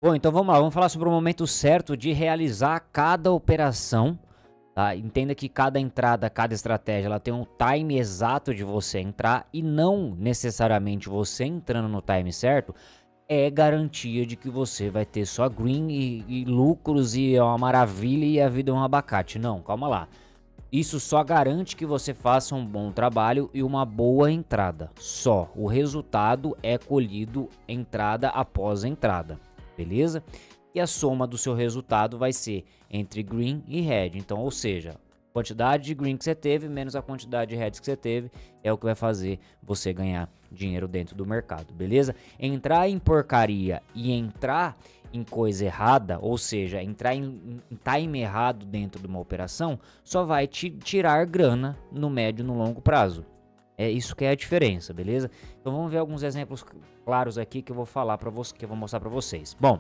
Bom, então vamos lá, vamos falar sobre o momento certo de realizar cada operação, tá? Entenda que cada entrada, cada estratégia, ela tem um time exato de você entrar e não necessariamente você entrando no time certo é garantia de que você vai ter só green e lucros e é uma maravilha e a vida é um abacate. Não, calma lá. Isso só garante que você faça um bom trabalho e uma boa entrada. Só. O resultado é colhido entrada após entrada. Beleza? E a soma do seu resultado vai ser entre green e red. Então, ou seja, a quantidade de green que você teve menos a quantidade de reds que você teve é o que vai fazer você ganhar dinheiro dentro do mercado, beleza? Entrar em porcaria e entrar em coisa errada, ou seja, entrar em time errado dentro de uma operação, só vai te tirar grana no médio e no longo prazo. É isso que é a diferença, beleza? Então vamos ver alguns exemplos claros aqui que eu vou falar para vocês, que eu vou mostrar para vocês. Bom,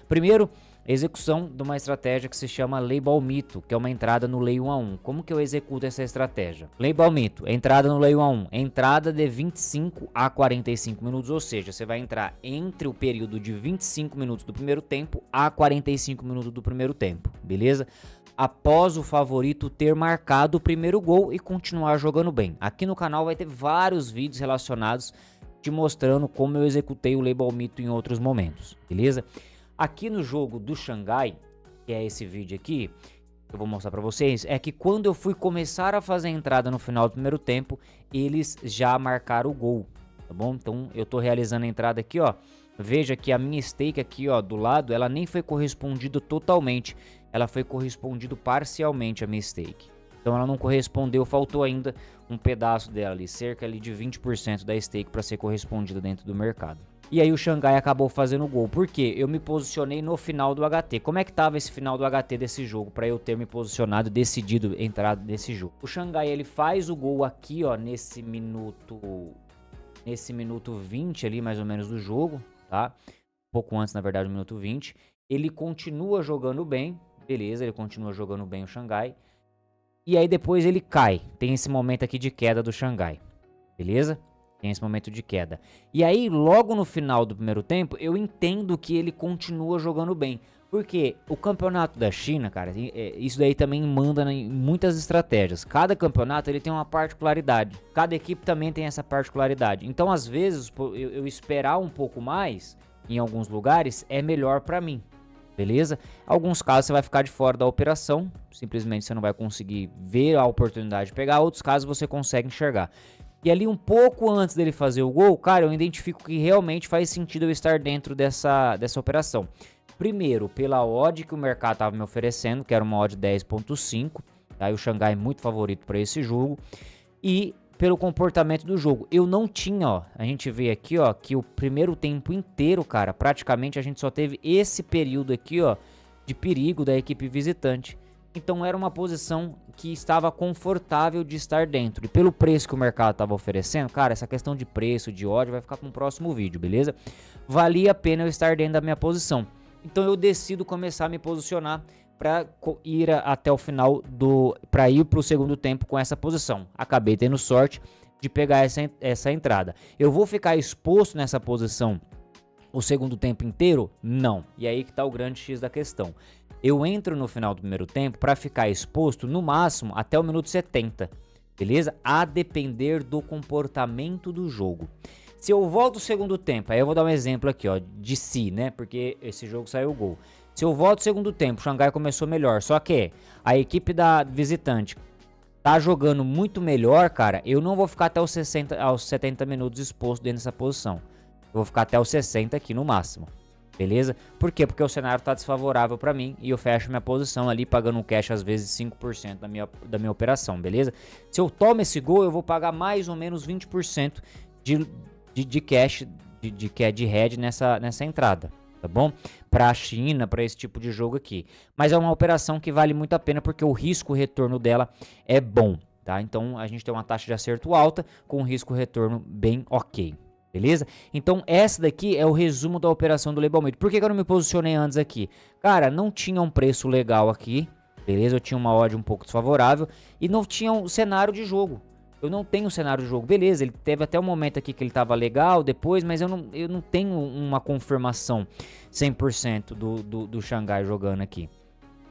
primeiro, execução de uma estratégia que se chama Lei Balmito, que é uma entrada no Lei 1 a 1. Como que eu executo essa estratégia? Lei Balmito, entrada no Lei 1 a 1, entrada de 25 a 45 minutos, ou seja, você vai entrar entre o período de 25 minutos do primeiro tempo a 45 minutos do primeiro tempo, beleza? Após o favorito ter marcado o primeiro gol e continuar jogando bem. Aqui no canal vai ter vários vídeos relacionados te mostrando como eu executei o Lei Balmito em outros momentos, beleza? Aqui no jogo do Xangai, que é esse vídeo aqui, que eu vou mostrar para vocês, é que quando eu fui começar a fazer a entrada no final do primeiro tempo, eles já marcaram o gol, tá bom? Então eu tô realizando a entrada aqui, ó. Veja que a minha stake aqui, ó, do lado, ela nem foi correspondida totalmente, ela foi correspondido parcialmente a minha stake. Então ela não correspondeu, faltou ainda um pedaço dela ali, cerca ali de 20% da stake para ser correspondida dentro do mercado. E aí o Xangai acabou fazendo o gol. Por quê? Eu me posicionei no final do HT. Como é que tava esse final do HT desse jogo para eu ter me posicionado e decidido entrar nesse jogo? O Xangai, ele faz o gol aqui, ó, nesse minuto 20 ali mais ou menos do jogo, tá? Um pouco antes, na verdade, do minuto 20. Ele continua jogando bem, beleza, ele continua jogando bem o Xangai. E aí depois ele cai. Tem esse momento aqui de queda do Xangai, beleza? Tem esse momento de queda. E aí, logo no final do primeiro tempo, eu entendo que ele continua jogando bem. Porque o campeonato da China, cara, isso daí também manda em muitas estratégias. Cada campeonato ele tem uma particularidade. Cada equipe também tem essa particularidade. Então, às vezes, eu esperar um pouco mais em alguns lugares é melhor pra mim. Beleza? Alguns casos você vai ficar de fora da operação. Simplesmente você não vai conseguir ver a oportunidade de pegar. Outros casos você consegue enxergar. E ali um pouco antes dele fazer o gol, cara, eu identifico que realmente faz sentido eu estar dentro dessa operação. Primeiro, pela odd que o mercado estava me oferecendo, que era uma odd 10.5, tá? E o Xangai é muito favorito para esse jogo. E pelo comportamento do jogo. Eu não tinha, ó, a gente vê aqui, ó, que o primeiro tempo inteiro, cara, praticamente a gente só teve esse período aqui, ó, de perigo da equipe visitante. Então era uma posição que estava confortável de estar dentro. E pelo preço que o mercado estava oferecendo, cara, essa questão de preço, de odd, vai ficar para um próximo vídeo, beleza? Valia a pena eu estar dentro da minha posição. Então eu decido começar a me posicionar para ir até o final para ir para o segundo tempo com essa posição. Acabei tendo sorte de pegar essa entrada. Eu vou ficar exposto nessa posição o segundo tempo inteiro? Não. E aí que tá o grande X da questão. Eu entro no final do primeiro tempo para ficar exposto no máximo até o minuto 70, beleza? A depender do comportamento do jogo. Se eu volto o segundo tempo, aí eu vou dar um exemplo aqui, ó, de si, né? Porque esse jogo saiu o gol. Se eu volto o segundo tempo, o Xangai começou melhor, só que a equipe da visitante tá jogando muito melhor, cara, eu não vou ficar até os 70 minutos exposto dentro dessa posição. Eu vou ficar até os 60 aqui no máximo. Beleza? Por quê? Porque o cenário tá desfavorável para mim e eu fecho minha posição ali pagando um cash às vezes 5% da minha operação, beleza? Se eu tomo esse gol, eu vou pagar mais ou menos 20% de cash, de head nessa entrada, tá bom? Pra China, para esse tipo de jogo aqui. Mas é uma operação que vale muito a pena porque o risco-retorno dela é bom, tá? Então a gente tem uma taxa de acerto alta com um risco-retorno bem ok. Beleza? Então essa daqui é o resumo da operação do Lei Balmito. Por que eu não me posicionei antes aqui? Cara, não tinha um preço legal aqui, beleza? Eu tinha uma odd um pouco desfavorável e não tinha um cenário de jogo. Eu não tenho cenário de jogo. Beleza, ele teve até um momento aqui que ele tava legal depois, mas eu não tenho uma confirmação 100% do Xangai jogando aqui.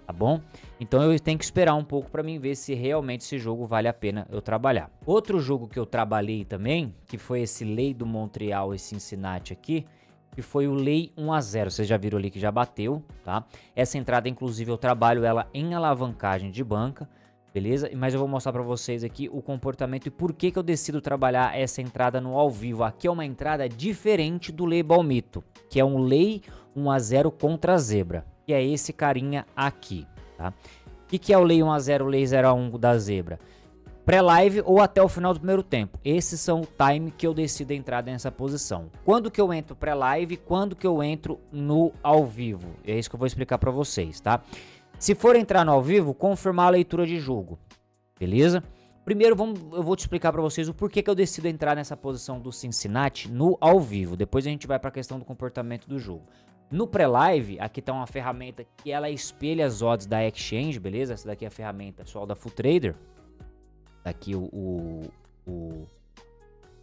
Tá bom? Então eu tenho que esperar um pouco para mim ver se realmente esse jogo vale a pena eu trabalhar. Outro jogo que eu trabalhei também, que foi esse Lei do Montreal e Cincinnati aqui, que foi o Lei 1-0. Vocês já viram ali que já bateu, tá? Essa entrada, inclusive, eu trabalho ela em alavancagem de banca, beleza? Mas eu vou mostrar para vocês aqui o comportamento e por que eu decido trabalhar essa entrada no ao vivo. Aqui é uma entrada diferente do Lei Balmito, que é um Lei 1-0 contra a zebra. Que é esse carinha aqui, tá? O que é o Lei 1-0, Lei 0-1 da zebra? Pré-live ou até o final do primeiro tempo. Esses são o time que eu decido entrar nessa posição. Quando que eu entro pré-live, quando que eu entro no ao vivo. É isso que eu vou explicar para vocês, tá? Se for entrar no ao vivo, confirmar a leitura de jogo, beleza? Primeiro eu vou te explicar para vocês o porquê que eu decido entrar nessa posição do Cincinnati no ao vivo. Depois a gente vai para a questão do comportamento do jogo. No pré-live, aqui tá uma ferramenta que ela espelha as odds da Exchange, beleza? Essa daqui é a ferramenta pessoal da Full Trader. Tá aqui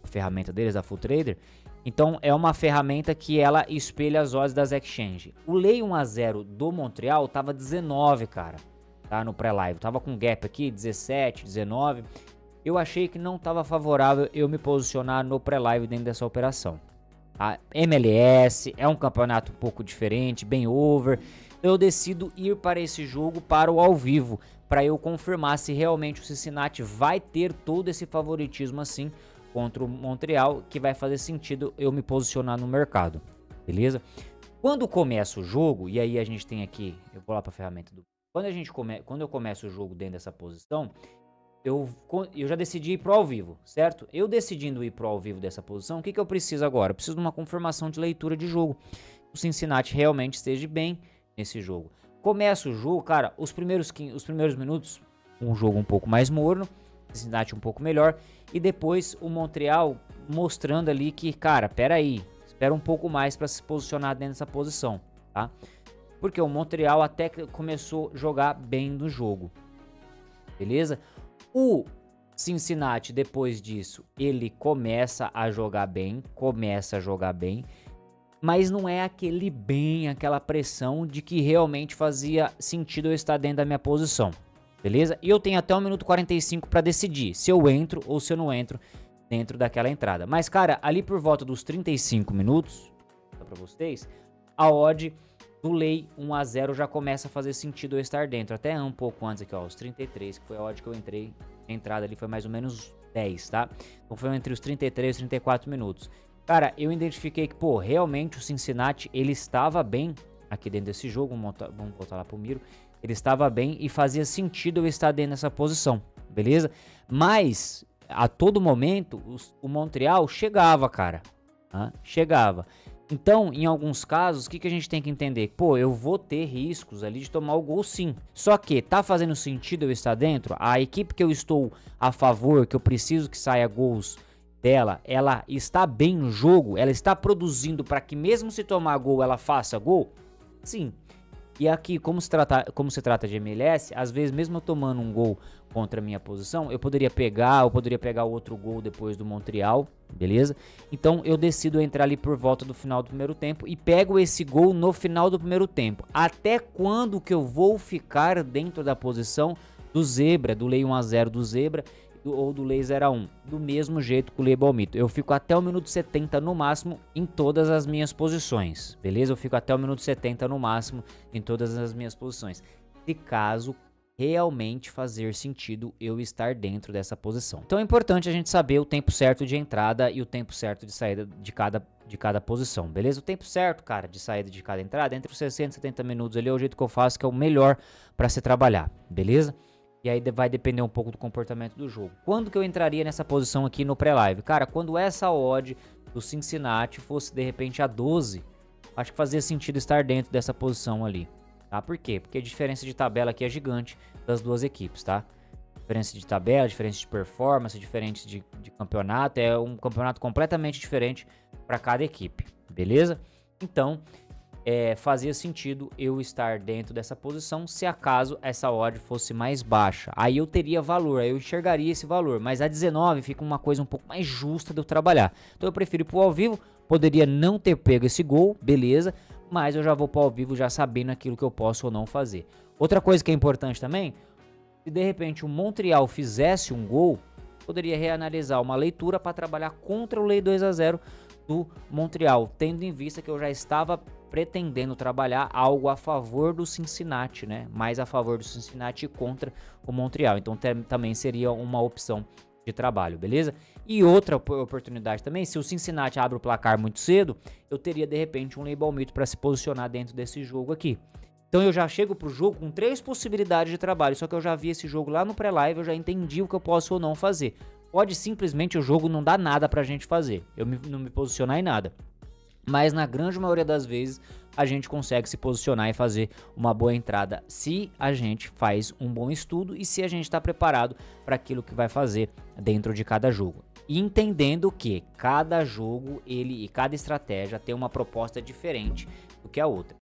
a ferramenta deles, da Full Trader. Então é uma ferramenta que ela espelha as odds das Exchange. O Lei 1-0 do Montreal tava 19, cara, tá? No pré-live. Tava com gap aqui, 17, 19. Eu achei que não tava favorável eu me posicionar no pré-live dentro dessa operação. A MLS é um campeonato um pouco diferente, bem over. Eu decido ir para esse jogo para o ao vivo, para eu confirmar se realmente o Cincinnati vai ter todo esse favoritismo assim contra o Montreal, que vai fazer sentido eu me posicionar no mercado, beleza? Quando começa o jogo, e aí a gente tem aqui, eu vou lá para a ferramenta do... Quando eu começo o jogo dentro dessa posição, eu já decidi ir pro ao vivo, certo? Eu decidindo ir pro ao vivo dessa posição, o que eu preciso agora? Eu preciso de uma confirmação de leitura de jogo. O Cincinnati realmente esteja bem nesse jogo. Começa o jogo, cara, os primeiros minutos, um jogo um pouco mais morno, Cincinnati um pouco melhor, e depois o Montreal mostrando ali que, cara, pera aí, espera um pouco mais para se posicionar dentro dessa posição, tá? Porque o Montreal até começou a jogar bem no jogo, beleza? O Cincinnati, depois disso, ele começa a jogar bem, mas não é aquela pressão de que realmente fazia sentido eu estar dentro da minha posição, beleza? E eu tenho até 1 minuto 45 para decidir se eu entro ou se eu não entro dentro daquela entrada. Mas, cara, ali por volta dos 35 minutos, para vocês, a odd do Lei 1-0 já começa a fazer sentido eu estar dentro. Até um pouco antes aqui, ó, os 33, que foi a odd que eu entrei. A entrada ali foi mais ou menos 10, tá? Então foi entre os 33 e 34 minutos. Cara, eu identifiquei que, pô, realmente o Cincinnati, ele estava bem aqui dentro desse jogo. Vamos voltar lá pro Miro. Ele estava bem e fazia sentido eu estar dentro dessa posição, beleza? Mas, a todo momento, o Montreal chegava, cara. Tá? Chegava. Então, em alguns casos, o que a gente tem que entender? Pô, eu vou ter riscos ali de tomar o gol sim. Só que tá fazendo sentido eu estar dentro? A equipe que eu estou a favor, que eu preciso que saia gols dela, ela está bem no jogo? Ela está produzindo para que mesmo se tomar gol, ela faça gol? Sim. E aqui, como se trata de MLS, às vezes mesmo eu tomando um gol contra a minha posição, eu poderia pegar outro gol depois do Montreal, beleza? Então eu decido entrar ali por volta do final do primeiro tempo e pego esse gol no final do primeiro tempo. Até quando que eu vou ficar dentro da posição do zebra, do Lei 1-0 do zebra ou do Lei 0-1? Do mesmo jeito que o Lei Balmito. Eu fico até o minuto 70 no máximo em todas as minhas posições, beleza? Eu fico até o minuto 70 no máximo em todas as minhas posições. Se caso realmente fazer sentido eu estar dentro dessa posição. Então é importante a gente saber o tempo certo de entrada e o tempo certo de saída de cada posição, beleza? O tempo certo, cara, de saída de cada entrada, entre os 60 e 70 minutos ali é o jeito que eu faço, que é o melhor para se trabalhar, beleza? E aí vai depender um pouco do comportamento do jogo. Quando que eu entraria nessa posição aqui no pré-live? Cara, quando essa odd do Cincinnati fosse de repente a 12, acho que fazia sentido estar dentro dessa posição ali. Tá? Por quê? Porque a diferença de tabela aqui é gigante das duas equipes, tá? Diferença de tabela, diferença de performance, diferença de campeonato. É um campeonato completamente diferente para cada equipe, beleza? Então, fazia sentido eu estar dentro dessa posição se acaso essa odd fosse mais baixa. Aí eu teria valor, aí eu enxergaria esse valor, mas a 19 fica uma coisa um pouco mais justa de eu trabalhar. Então eu prefiro ir pro ao vivo, poderia não ter pego esse gol, beleza, mas eu já vou pro ao vivo já sabendo aquilo que eu posso ou não fazer. Outra coisa que é importante também, se de repente o Montreal fizesse um gol, poderia reanalisar uma leitura para trabalhar contra o lei 2-0 do Montreal, tendo em vista que eu já estava pretendendo trabalhar algo a favor do Cincinnati, né? Mais a favor do Cincinnati contra o Montreal. Então também seria uma opção de trabalho, beleza? E outra oportunidade também, se o Cincinnati abre o placar muito cedo, eu teria de repente um label mito para se posicionar dentro desse jogo aqui. Então eu já chego pro jogo com 3 possibilidades de trabalho, só que eu já vi esse jogo lá no pré-live, eu já entendi o que eu posso ou não fazer. Pode simplesmente o jogo não dar nada pra gente fazer, eu não me posicionar em nada. Mas na grande maioria das vezes a gente consegue se posicionar e fazer uma boa entrada se a gente faz um bom estudo e se a gente está preparado para aquilo que vai fazer dentro de cada jogo. E entendendo que cada jogo e cada estratégia tem uma proposta diferente do que a outra.